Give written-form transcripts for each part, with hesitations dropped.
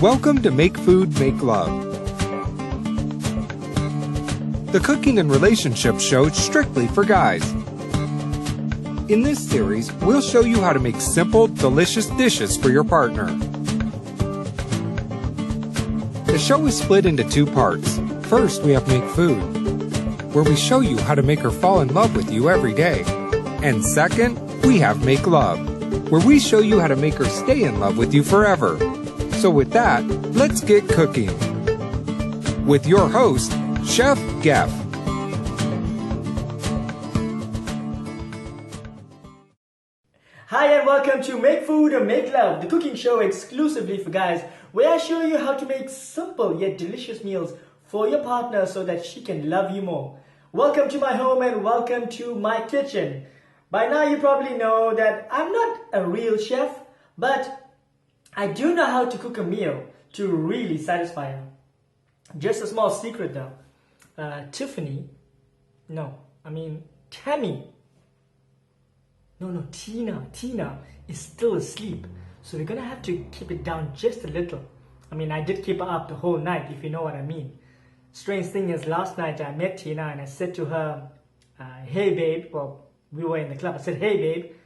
Welcome to Make Food, Make Love, the cooking and relationship show strictly for guys. In this series, we'll show you how to make simple, delicious dishes for your partner. The show is split into two parts. First, we have Make Food, where we show you how to make her fall in love with you every day. And second, we have Make Love, where we show you how to make her stay in love with you forever. So with that, let's get cooking. With your host, Chef Geff. Hi and welcome to Make Food or Make Love, the cooking show exclusively for guys, where I show you how to make simple yet delicious meals for your partner so that she can love you more. Welcome to my home and welcome to my kitchen. By now you probably know that I'm not a real chef, but I do know how to cook a meal to really satisfy her. Just a small secret though. Tina is still asleep. So we're gonna have to keep it down just a little. I did keep her up the whole night, if you know what I mean. Strange thing is, last night I met Tina and I said to her, hey babe, well, we were in the club. I said, hey babe,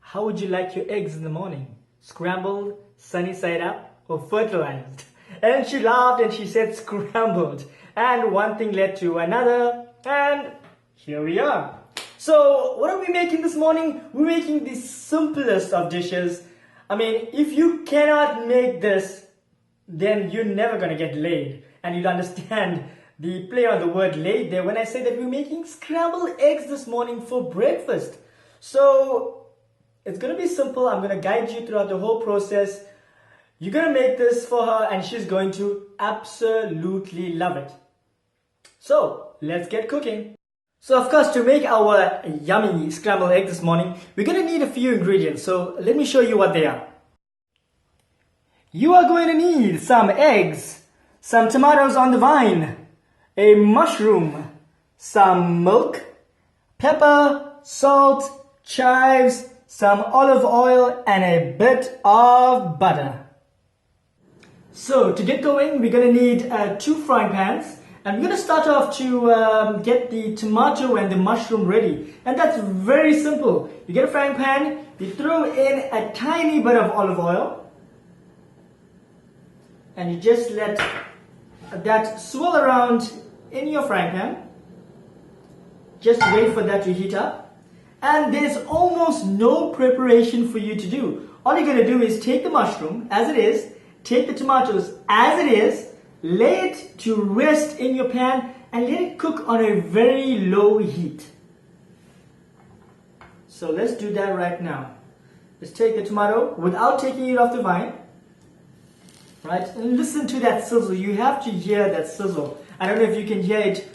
how would you like your eggs in the morning? Scrambled, sunny side up, or fertilized? And she laughed and she said scrambled. And one thing led to another, and here we are. So what are we making this morning? We're making the simplest of dishes. If you cannot make this, then you're never gonna get laid. And you'll understand the play on the word laid there when I say that we're making scrambled eggs this morning for breakfast. So it's gonna be simple. I'm gonna guide you throughout the whole process. You're gonna make this for her and she's going to absolutely love it. So let's get cooking. So of course, to make our yummy scrambled egg this morning, we're gonna need a few ingredients. So let me show you what they are. You are going to need some eggs, some tomatoes on the vine, a mushroom, some milk, pepper, salt, chives, some olive oil, and a bit of butter. So to get going, we're going to need 2 frying pans. And we're going to start off to get the tomato and the mushroom ready. And that's very simple. You get a frying pan, you throw in a tiny bit of olive oil. And you just let that swirl around in your frying pan. Just wait for that to heat up. And there's almost no preparation for you to do. All you're going to do is take the mushroom as it is, take the tomatoes as it is, lay it to rest in your pan and let it cook on a very low heat. So let's do that right now. Let's take the tomato without taking it off the vine. Right? And listen to that sizzle. You have to hear that sizzle. I don't know if you can hear it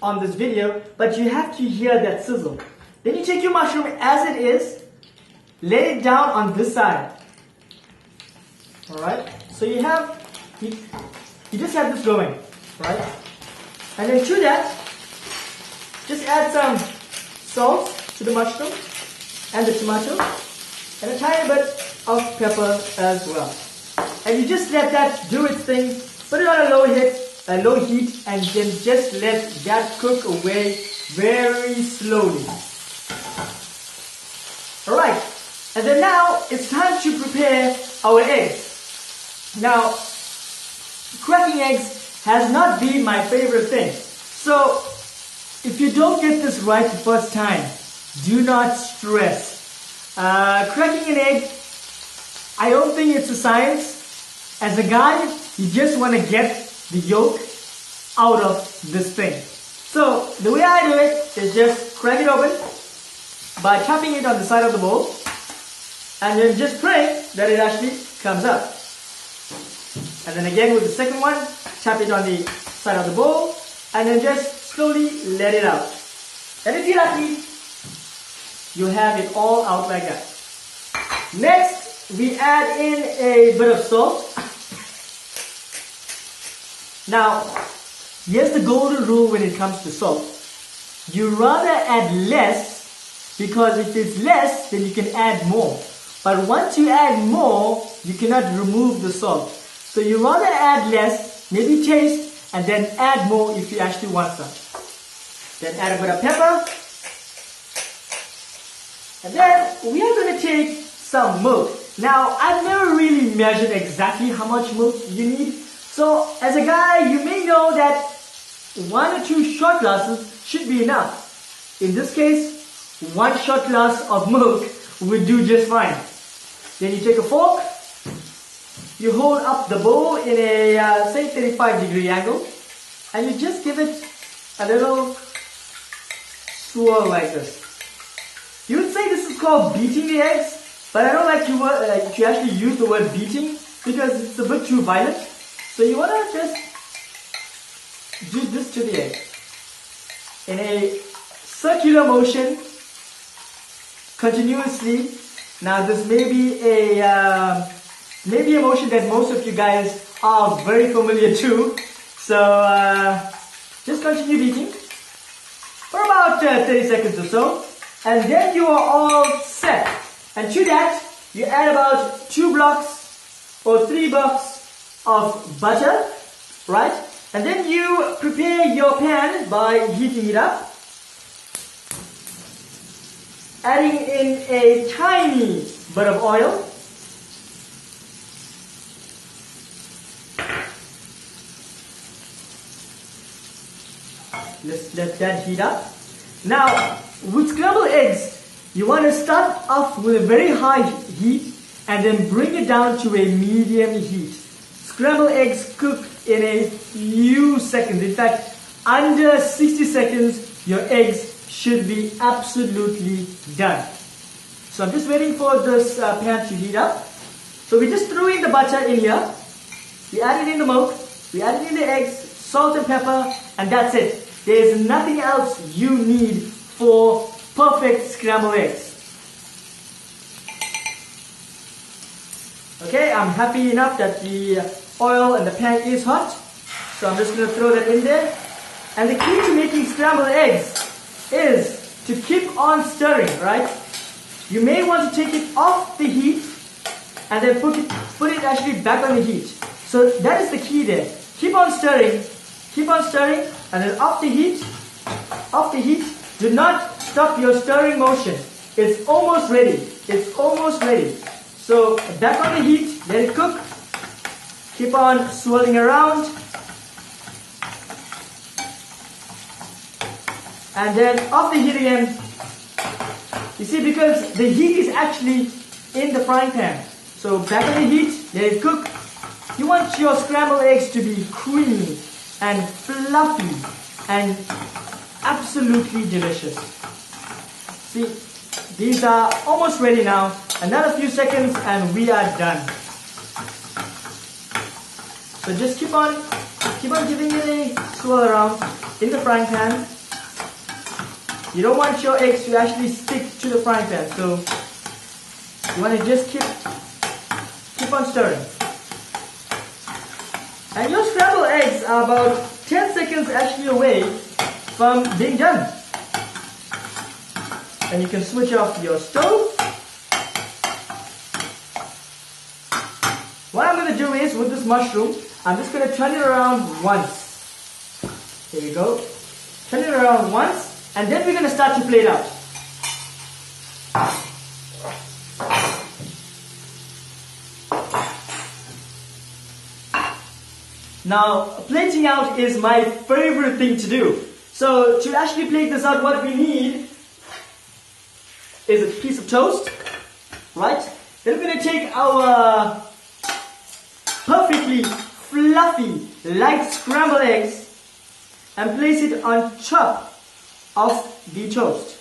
on this video, but you have to hear that sizzle. Then you take your mushroom as it is, lay it down on this side. Alright, so you just have this going, right? And then to that, just add some salt to the mushroom and the tomato, and a tiny bit of pepper as well. And you just let that do its thing, put it on a low heat, and then just let that cook away very slowly. Alright, and then now it's time to prepare our eggs. Now, cracking eggs has not been my favorite thing. So, if you don't get this right the first time, do not stress. Cracking an egg, I don't think it's a science. As a guy, you just want to get the yolk out of this thing. So the way I do it is just crack it open by tapping it on the side of the bowl and then just pray that it actually comes up. And then again with the second one, tap it on the side of the bowl and then just slowly let it out. And if you're lucky, you have it all out like that. Next, we add in a bit of salt. Now, here's the golden rule when it comes to salt. You rather add less, because if it's less, then you can add more. But once you add more, you cannot remove the salt. So you rather add less, maybe taste, and then add more if you actually want some. Then add a bit of pepper. And then we are going to take some milk. Now, I've never really measured exactly how much milk you need. So, as a guy, you may know that 1 or 2 shot glasses should be enough. In this case, 1 shot glass of milk would do just fine. Then you take a fork, you hold up the bowl in a, say, 35-degree angle, and you just give it a little swirl like this. You would say this is called beating the eggs, but I don't like to actually use the word beating because it's a bit too violent. So you want to just do this to the egg in a circular motion continuously. Now this may be a motion that most of you guys are very familiar to. So just continue beating for about 30 seconds or so. And then you are all set. And to that, you add about 2 blocks or 3 blocks of butter, right? And then you prepare your pan by heating it up, adding in a tiny bit of oil. Let's let that heat up. Now, with scrambled eggs, you want to start off with a very high heat and then bring it down to a medium heat. Scrambled eggs cook in a few seconds. In fact, under 60 seconds, your eggs should be absolutely done. So I'm just waiting for this pan to heat up. So we just threw in the butter in here. We added in the milk. We added in the eggs, salt and pepper, and that's it. There's nothing else you need for perfect scrambled eggs. Okay, I'm happy enough that the oil and the pan is hot. So I'm just going to throw that in there. And the key to making scrambled eggs is to keep on stirring, right? You may want to take it off the heat and then put it actually back on the heat. So that is the key there. Keep on stirring, and then off the heat, Do not stop your stirring motion. It's almost ready. So back on the heat, let it cook. Keep on swirling around. And then off the heat again. You see, because the heat is actually in the frying pan. So back on the heat, let it cook. You want your scrambled eggs to be creamy and fluffy and absolutely delicious. See, these are almost ready now. Another few seconds and we are done. So just keep on giving it a swirl around in the frying pan. You don't want your eggs to actually stick to the frying pan, so you want to just keep on stirring. And your scrambled eggs are about 10 seconds actually away from being done. And you can switch off your stove. What I'm going to do is, with this mushroom, I'm just going to turn it around once. Here we go. Turn it around once. And then we're going to start to plate out. Now, plating out is my favorite thing to do. So, to actually plate this out, what we need is a piece of toast, right? Then we're going to take our perfectly fluffy, light scrambled eggs and place it on top of the toast.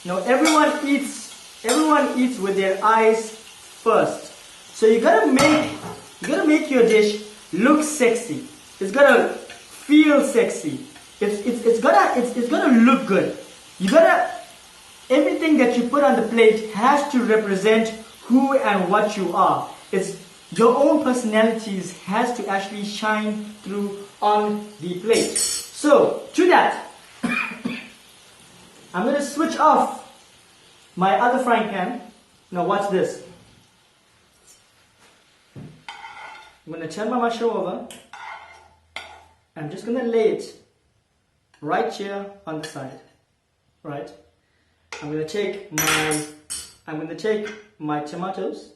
Now everyone eats with their eyes first. So you gotta make your dish look sexy. It's gotta feel sexy. It's gonna look good. Everything that you put on the plate has to represent who and what you are. It's your own personalities has to actually shine through on the plate. So to that, I'm going to switch off my other frying pan. Now watch this. I'm going to turn my mushroom over. I'm just going to lay it right here on the side. Right. I'm going to take my tomatoes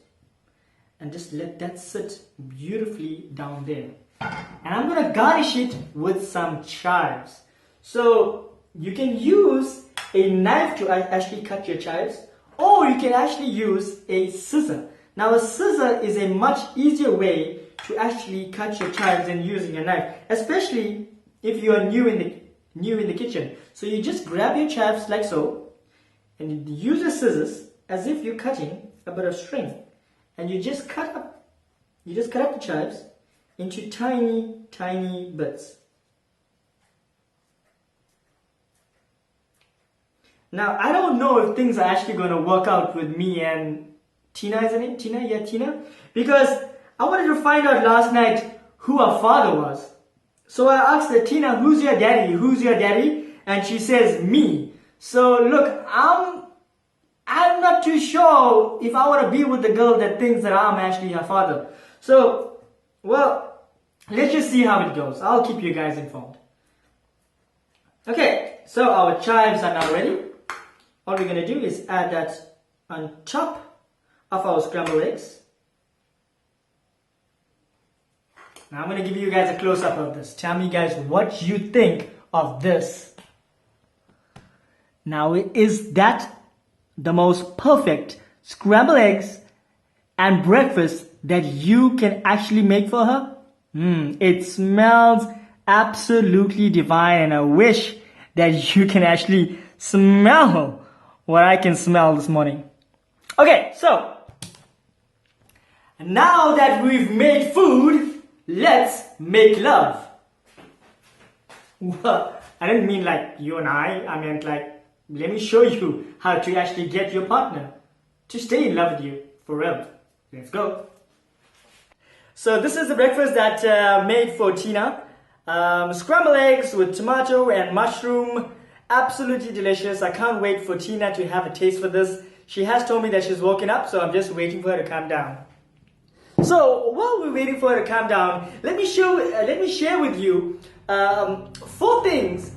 and just let that sit beautifully down there. And I'm going to garnish it with some chives. So you can use a knife to actually cut your chives, or you can actually use a scissor. Now a scissor is a much easier way to actually cut your chives than using a knife, especially if you are new in the kitchen. So you just grab your chives like so, and you use your scissors as if you're cutting a bit of string, and you just cut up the chives into tiny bits. Now I don't know if things are actually going to work out with me and Tina, isn't it? Tina, yeah, Tina, because I wanted to find out last night who our father was. So I asked her, Tina, who's your daddy? Who's your daddy? And she says, me. So look, I'm not too sure if I want to be with the girl that thinks that I'm actually her father. So, well, let's just see how it goes. I'll keep you guys informed. Okay, so our chives are now ready. All we're going to do is add that on top of our scrambled eggs. Now I'm going to give you guys a close-up of this. Tell me guys what you think of this. Now is that the most perfect scrambled eggs and breakfast that you can actually make for her? It smells absolutely divine, and I wish that you can actually smell what I can smell this morning. Okay, so now that we've made food, let's make love. Well, I didn't mean like you and I meant like, let me show you how to actually get your partner to stay in love with you forever. Let's go. So this is the breakfast that made for Tina. Scrambled eggs with tomato and mushroom. Absolutely delicious. I can't wait for Tina to have a taste for this. She has told me that she's woken up, so I'm just waiting for her to calm down. So while we're waiting for her to calm down, let me share with you four things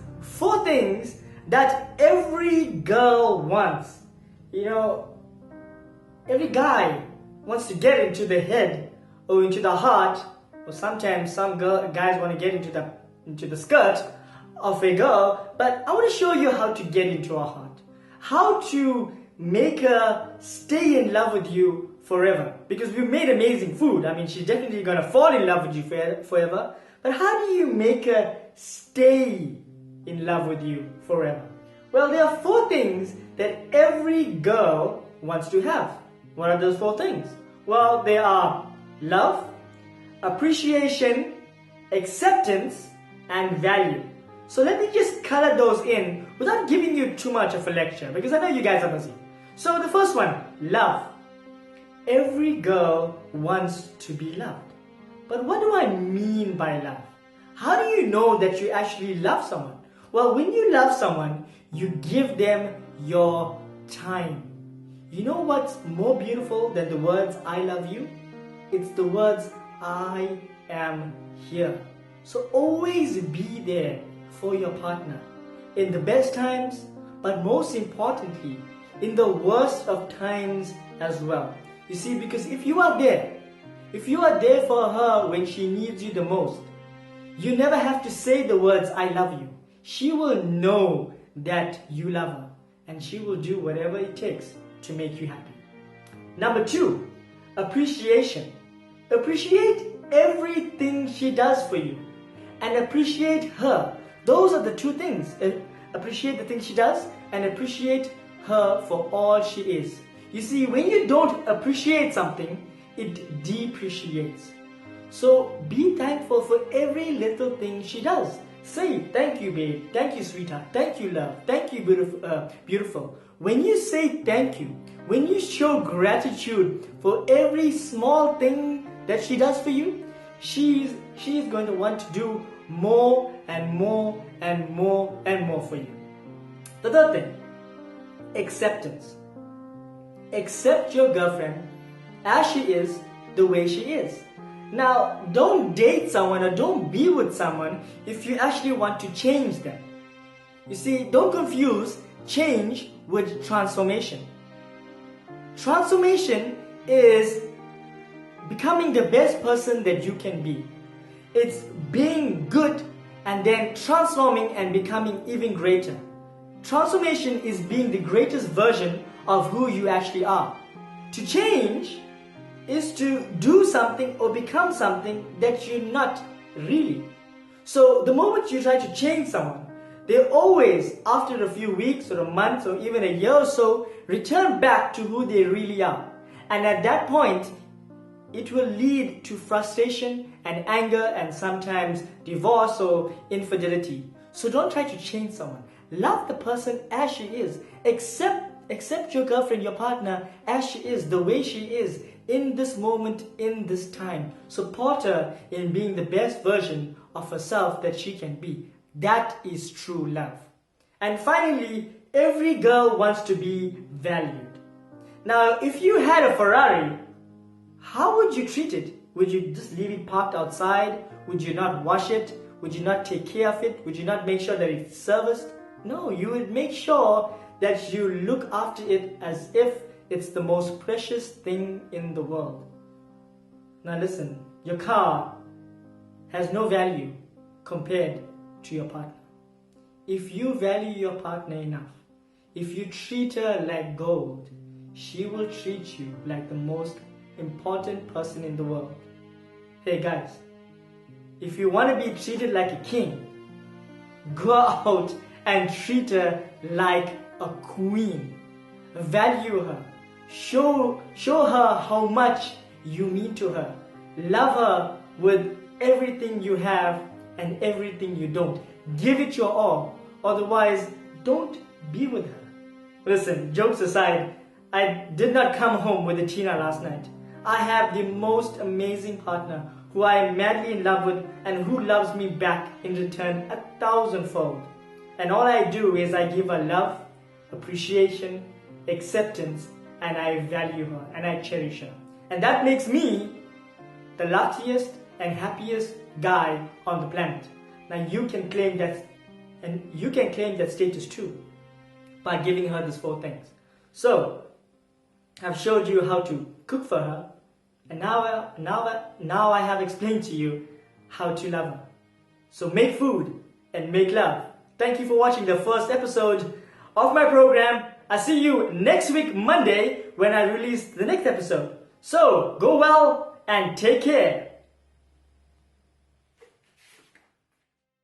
that every girl wants. You know, every guy wants to get into the head or into the heart, or sometimes some guys want to get into the skirt of a girl. But I want to show you how to get into her heart, how to make her stay in love with you forever. Because we've made amazing food. I mean, she's definitely gonna fall in love with you forever. But how do you make her stay in love with you forever? Well, there are four things that every girl wants to have. What are those four things? Well, they are love, appreciation, acceptance, and value. So let me just color those in without giving you too much of a lecture, because I know you guys are busy. So the first one, love. Every girl wants to be loved. But what do I mean by love? How do you know that you actually love someone? Well, when you love someone, you give them your time. You know what's more beautiful than the words I love you? It's the words I am here. So always be there for your partner in the best times, but most importantly, in the worst of times as well. You see, because if you are there for her when she needs you the most, you never have to say the words I love you. She will know that you love her, and she will do whatever it takes to make you happy. Number two, appreciation. Appreciate everything she does for you, and appreciate her. Those are the two things. Appreciate the things she does, and appreciate her for all she is. You see, when you don't appreciate something, it depreciates. So be thankful for every little thing she does. Say, thank you, babe. Thank you, sweetheart. Thank you, love. Thank you, beautiful. When you say thank you, when you show gratitude for every small thing that she does for you, she's going to want to do more and more and more and more for you. The third thing, acceptance. Accept your girlfriend as she is, the way she is. Now, don't date someone or don't be with someone if you actually want to change them. You see, don't confuse change with transformation. Transformation is becoming the best person that you can be. It's being good and then transforming and becoming even greater. Transformation is being the greatest version of who you actually are. To change is to do something or become something that you're not really. So the moment you try to change someone, they always, after a few weeks or a month or even a year or so, return back to who they really are. And at that point, it will lead to frustration and anger and sometimes divorce or infidelity. So don't try to change someone. Love the person as she is. Accept your girlfriend, your partner, as she is, the way she is, in this moment, in this time. Support her in being the best version of herself that she can be. That is true love. And finally, every girl wants to be valued. Now, if you had a Ferrari, how would you treat it? Would you just leave it parked outside? Would you not wash it? Would you not take care of it? Would you not make sure that it's serviced? No, you would make sure that you look after it as if it's the most precious thing in the world. Now listen, your car has no value compared to your partner. If you value your partner enough, if you treat her like gold, she will treat you like the most important person in the world. Hey guys, if you want to be treated like a king, go out and treat her like a queen. Value her. Show her how much you mean to her. Love her with everything you have and everything you don't. Give it your all. Otherwise, don't be with her. Listen, jokes aside, I did not come home with a Tina last night. I have the most amazing partner who I am madly in love with and who loves me back in return 1,000-fold. And all I do is I give her love, appreciation, acceptance, and I value her and I cherish her. And that makes me the luckiest and happiest guy on the planet. Now you can claim that, and you can claim that status too by giving her these 4 things. So I've showed you how to cook for her, and now I have explained to you how to love her. So make food and make love. Thank you for watching the first episode of my program. I'll see you next week, Monday, when I release the next episode. So, go well and take care.